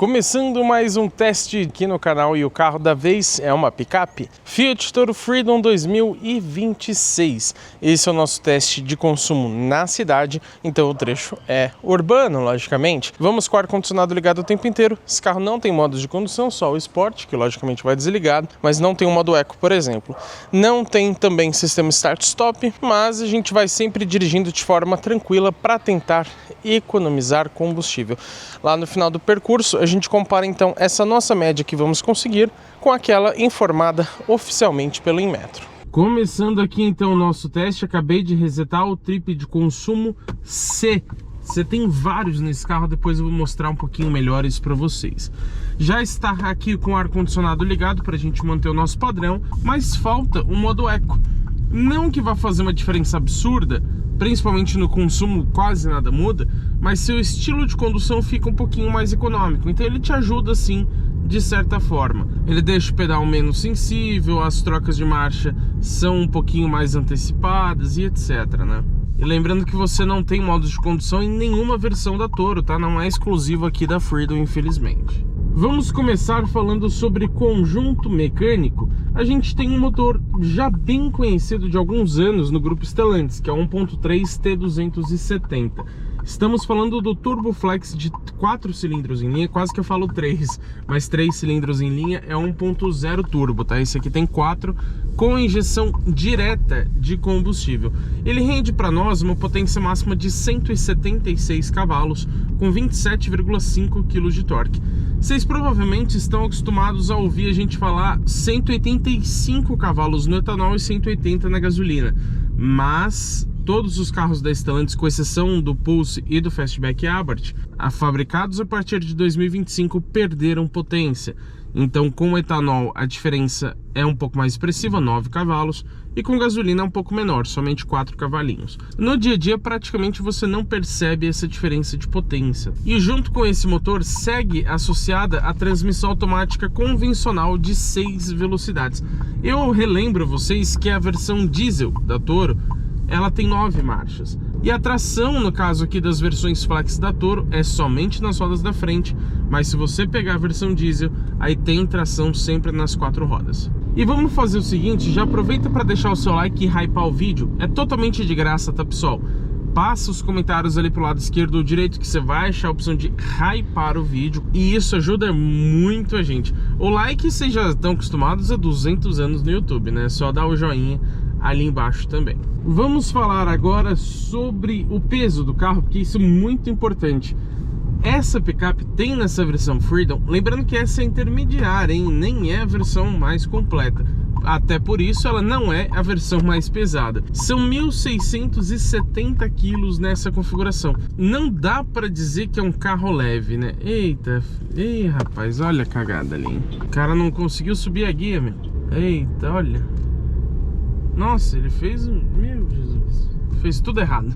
Começando mais um teste aqui no canal e o carro da vez é uma picape Fiat Toro Freedom 2026. Esse é o nosso teste de consumo na cidade, então o trecho é urbano, logicamente. Vamos com o ar-condicionado ligado o tempo inteiro. Esse carro não tem modos de condução, só o Sport, que logicamente vai desligado, mas não tem o modo Eco, por exemplo. Não tem também sistema Start-Stop, mas a gente vai sempre dirigindo de forma tranquila para tentar economizar combustível. Lá no final do percurso, a gente compara então essa nossa média que vamos conseguir com aquela informada oficialmente pelo Inmetro. Começando aqui então o nosso teste, acabei de resetar o trip de consumo C. Você tem vários nesse carro, depois eu vou mostrar um pouquinho melhor isso para vocês. Já está aqui com o ar-condicionado ligado para a gente manter o nosso padrão, mas falta o modo Eco. Não que vá fazer uma diferença absurda, principalmente no consumo quase nada muda, mas seu estilo de condução fica um pouquinho mais econômico, então ele te ajuda sim, de certa forma. Ele deixa o pedal menos sensível, as trocas de marcha são um pouquinho mais antecipadas e etc, né? E lembrando que você não tem modos de condução em nenhuma versão da Toro, tá? Não é exclusivo aqui da Freedom, infelizmente. Vamos começar falando sobre conjunto mecânico. A gente tem um motor já bem conhecido de alguns anos no grupo Stellantis, que é o 1.3 T270. Estamos falando do Turbo Flex de 4 cilindros em linha, quase que eu falo 3, mas 3 cilindros em linha é 1.0 turbo, tá? Esse aqui tem 4 com injeção direta de combustível. Ele rende para nós uma potência máxima de 176 cavalos com 27,5 kg de torque. Vocês provavelmente estão acostumados a ouvir a gente falar 185 cavalos no etanol e 180 na gasolina, mas todos os carros da Stellantis, com exceção do Pulse e do Fastback Abarth, fabricados a partir de 2025, perderam potência. Então, com o etanol, a diferença é um pouco mais expressiva, 9 cavalos, e com gasolina é um pouco menor, somente 4 cavalinhos. No dia a dia, praticamente você não percebe essa diferença de potência. E junto com esse motor, segue associada a transmissão automática convencional de 6 velocidades. Eu relembro vocês que a versão diesel da Toro, ela tem 9 marchas. E a tração, no caso aqui das versões Flex da Toro, é somente nas rodas da frente, mas se você pegar a versão diesel, aí tem tração sempre nas 4 rodas. E vamos fazer o seguinte, já aproveita para deixar o seu like e hypar o vídeo, é totalmente de graça, tá pessoal? Passa os comentários ali pro lado esquerdo ou direito que você vai achar a opção de hypar o vídeo, e isso ajuda muito a gente. O like, vocês já estão acostumados a 200 anos no YouTube, né? Só dá o joinha ali embaixo também. Vamos falar agora sobre o peso do carro, porque isso é muito importante. Essa picape tem nessa versão Freedom, lembrando que essa é intermediária, hein? Nem é a versão mais completa. Até por isso ela não é a versão mais pesada. São 1.670 quilos nessa configuração. Não dá para dizer que é um carro leve, né? Eita, ei rapaz, olha a cagada ali, hein? O cara não conseguiu subir a guia, meu. Eita, olha. Nossa, ele fez um... Meu Jesus, fez tudo errado.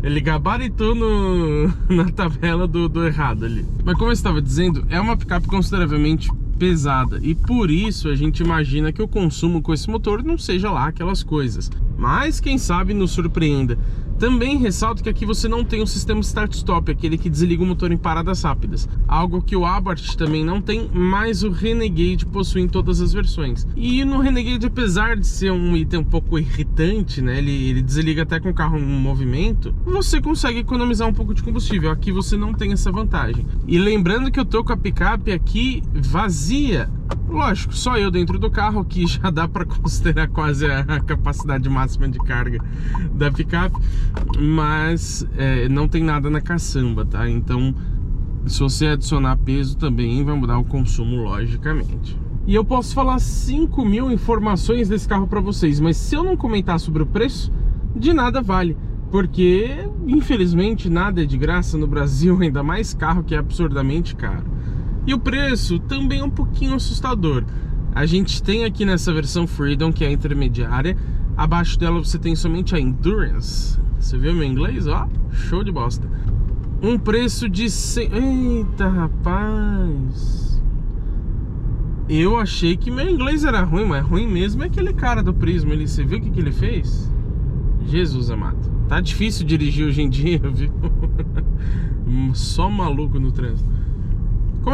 Ele gabaritou na tabela do errado ali. Mas como eu estava dizendo, é uma picape consideravelmente pesada, e por isso a gente imagina que o consumo com esse motor não seja lá aquelas coisas. Mas quem sabe nos surpreenda. Também ressalto que aqui você não tem o sistema Start-Stop, aquele que desliga o motor em paradas rápidas. Algo que o Abarth também não tem, mas o Renegade possui em todas as versões. E no Renegade, apesar de ser um item um pouco irritante, né, ele desliga até com o carro em movimento, você consegue economizar um pouco de combustível. Aqui você não tem essa vantagem. E lembrando que eu tô com a picape aqui vazia. Lógico, só eu dentro do carro, que já dá para considerar quase a capacidade máxima de carga da picape, mas não tem nada na caçamba, tá? Então, se você adicionar peso também vai mudar o consumo, logicamente. E eu posso falar 5.000 informações desse carro para vocês, mas se eu não comentar sobre o preço, de nada vale. Porque, infelizmente, nada é de graça no Brasil, ainda mais carro que é absurdamente caro. E o preço também é um pouquinho assustador. A gente tem aqui nessa versão Freedom, que é a intermediária. Abaixo dela você tem somente a Endurance. Você viu meu inglês? Ó, show de bosta. Um preço de 100... Eita, rapaz. Eu achei que meu inglês era ruim, mas ruim mesmo é aquele cara do Prisma ali. Você viu o que ele fez? Jesus amado. Tá difícil dirigir hoje em dia, viu? Só maluco no trânsito.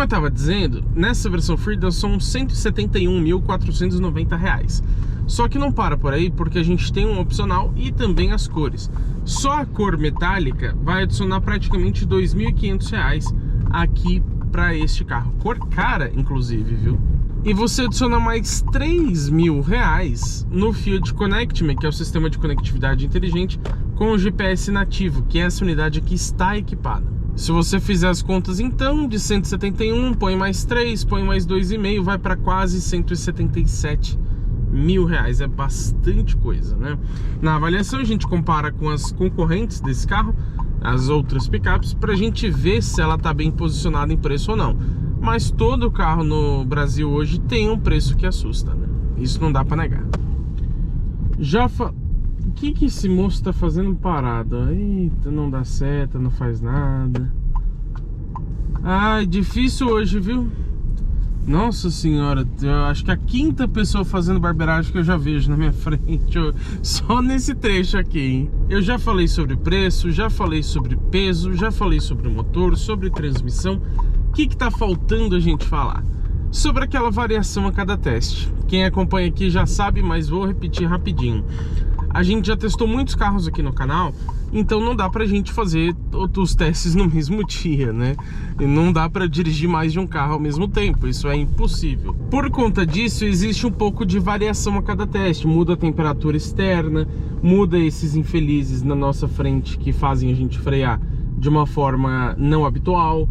Como eu estava dizendo, nessa versão Freedom são R$ 171.490. Só que não para por aí, porque a gente tem um opcional e também as cores. Só a cor metálica vai adicionar praticamente R$ 2.500 aqui para este carro. Cor cara, inclusive, viu? E você adiciona mais R$ 3.000 no Fiat Connect Me, que é o sistema de conectividade inteligente com o GPS nativo, que essa unidade aqui está equipada. Se você fizer as contas então, de 171, põe mais 3, põe mais 2,5, vai para quase R$ 177.000. É bastante coisa, né? Na avaliação a gente compara com as concorrentes desse carro, as outras picapes, para a gente ver se ela está bem posicionada em preço ou não. Mas todo carro no Brasil hoje tem um preço que assusta, né? Isso não dá para negar. O que esse moço tá fazendo parado? Eita, não dá seta, não faz nada. Ai, difícil hoje, viu? Nossa senhora, eu acho que a quinta pessoa fazendo barbeiragem que eu já vejo na minha frente, só nesse trecho aqui, hein? Eu já falei sobre preço, já falei sobre peso, já falei sobre motor, sobre transmissão. O que tá faltando a gente falar? Sobre aquela variação a cada teste. Quem acompanha aqui já sabe, mas vou repetir rapidinho. A gente já testou muitos carros aqui no canal, então não dá pra gente fazer os testes no mesmo dia, né? E não dá pra dirigir mais de um carro ao mesmo tempo, isso é impossível. Por conta disso, existe um pouco de variação a cada teste. Muda a temperatura externa, muda esses infelizes na nossa frente que fazem a gente frear de uma forma não habitual.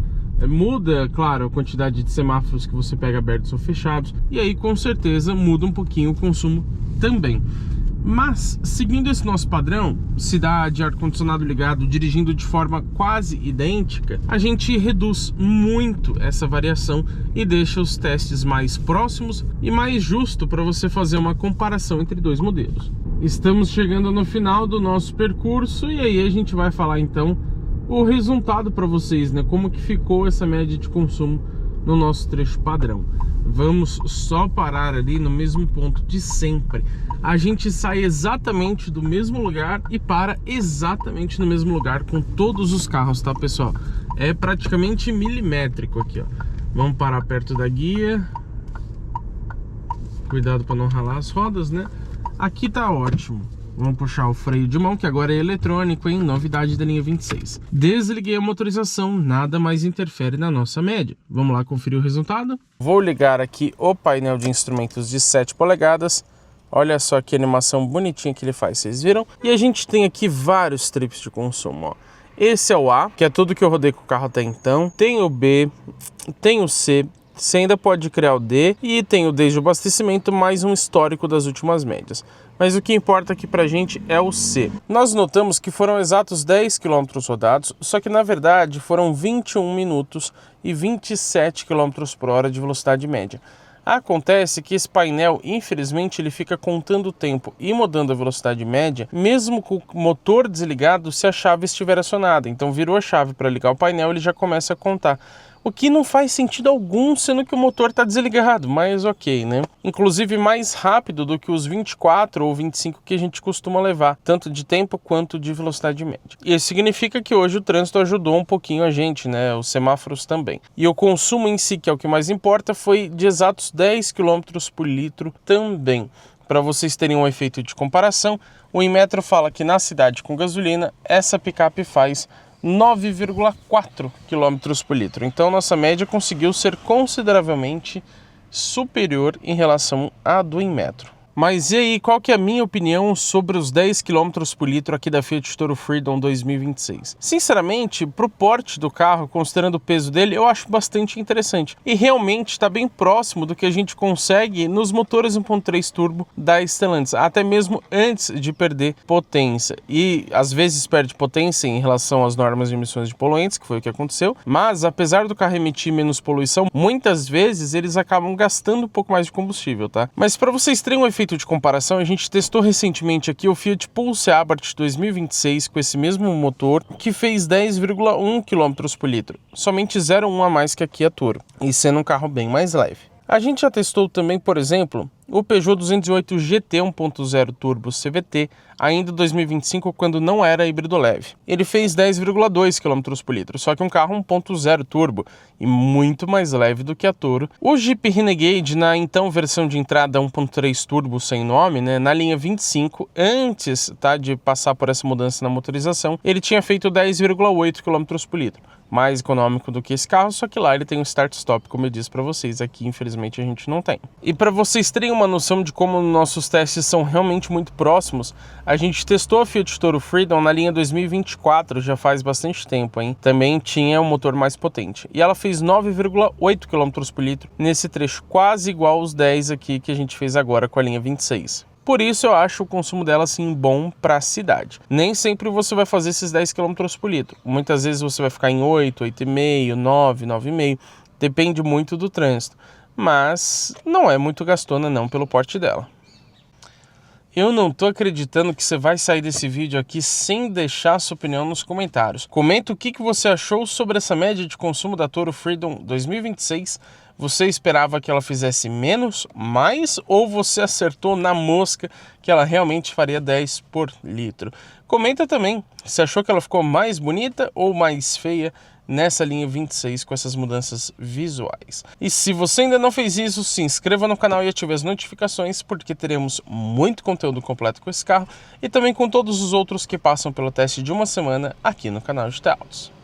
Muda, claro, a quantidade de semáforos que você pega abertos ou fechados. E aí, com certeza, muda um pouquinho o consumo também. Mas, seguindo esse nosso padrão, cidade, ar-condicionado ligado, dirigindo de forma quase idêntica, a gente reduz muito essa variação e deixa os testes mais próximos e mais justo para você fazer uma comparação entre dois modelos. Estamos chegando no final do nosso percurso e aí a gente vai falar então o resultado para vocês, né? Como que ficou essa média de consumo no nosso trecho padrão. Vamos só parar ali no mesmo ponto de sempre. A gente sai exatamente do mesmo lugar e para exatamente no mesmo lugar com todos os carros, tá, pessoal? É praticamente milimétrico aqui, ó. Vamos parar perto da guia. Cuidado para não ralar as rodas, né? Aqui tá ótimo. Vamos puxar o freio de mão, que agora é eletrônico, hein? Novidade da linha 26. Desliguei a motorização, nada mais interfere na nossa média. Vamos lá conferir o resultado? Vou ligar aqui o painel de instrumentos de 7 polegadas. Olha só que animação bonitinha que ele faz, vocês viram? E a gente tem aqui vários trips de consumo, ó. Esse é o A, que é tudo que eu rodei com o carro até então. Tem o B, tem o C. Você ainda pode criar o D e tem o desde o abastecimento mais um histórico das últimas médias. Mas o que importa aqui pra gente é o C. Nós notamos que foram exatos 10 km rodados, só que na verdade foram 21 minutos e 27 km por hora de velocidade média. Acontece que esse painel, infelizmente, ele fica contando o tempo e mudando a velocidade média, mesmo com o motor desligado se a chave estiver acionada. Então virou a chave para ligar o painel, ele já começa a contar. O que não faz sentido algum, sendo que o motor está desligado, mas ok, né? Inclusive mais rápido do que os 24 ou 25 que a gente costuma levar, tanto de tempo quanto de velocidade média. E isso significa que hoje o trânsito ajudou um pouquinho a gente, né? Os semáforos também. E o consumo em si, que é o que mais importa, foi de exatos 10 km por litro também. Para vocês terem um efeito de comparação, o Inmetro fala que na cidade com gasolina, essa picape faz 9,4 km por litro. Então nossa média conseguiu ser consideravelmente superior em relação à do Inmetro. Mas e aí, qual que é a minha opinião sobre os 10 km por litro aqui da Fiat Toro Freedom 2026? Sinceramente, pro porte do carro, considerando o peso dele, eu acho bastante interessante. E realmente está bem próximo do que a gente consegue nos motores 1.3 turbo da Stellantis, até mesmo antes de perder potência. E às vezes perde potência em relação às normas de emissões de poluentes, que foi o que aconteceu. Mas apesar do carro emitir menos poluição, muitas vezes eles acabam gastando um pouco mais de combustível, tá? Mas para vocês terem um efeito de comparação, a gente testou recentemente aqui o Fiat Pulse Abarth 2026 com esse mesmo motor, que fez 10,1 km por litro, somente 0,1 a mais que a Kia Toro, e sendo um carro bem mais leve. A gente já testou também, por exemplo, o Peugeot 208 GT 1.0 Turbo CVT, ainda em 2025, quando não era híbrido leve. Ele fez 10,2 km por litro, só que um carro 1.0 turbo e muito mais leve do que a Toro. O Jeep Renegade, na então versão de entrada 1.3 turbo sem nome, na linha 25, antes de passar por essa mudança na motorização, ele tinha feito 10,8 km por litro. Mais econômico do que esse carro, só que lá ele tem um start-stop, como eu disse para vocês, aqui infelizmente a gente não tem. E para vocês terem uma noção de como nossos testes são realmente muito próximos, a gente testou a Fiat Toro Freedom na linha 2024, já faz bastante tempo, hein? Também tinha um motor mais potente. E ela fez 9,8 km por litro nesse trecho, quase igual aos 10 aqui que a gente fez agora com a linha 26. Por isso eu acho o consumo dela assim bom para a cidade. Nem sempre você vai fazer esses 10 km por litro. Muitas vezes você vai ficar em 8, 8,5, 9, 9,5. Depende muito do trânsito. Mas não é muito gastona não pelo porte dela. Eu não tô acreditando que você vai sair desse vídeo aqui sem deixar sua opinião nos comentários. Comenta o que você achou sobre essa média de consumo da Toro Freedom 2026. Você esperava que ela fizesse menos, mais, ou você acertou na mosca que ela realmente faria 10 por litro? Comenta também se achou que ela ficou mais bonita ou mais feia nessa linha 26 com essas mudanças visuais. E se você ainda não fez isso, se inscreva no canal e ative as notificações, porque teremos muito conteúdo completo com esse carro e também com todos os outros que passam pelo teste de uma semana aqui no canal de Autos.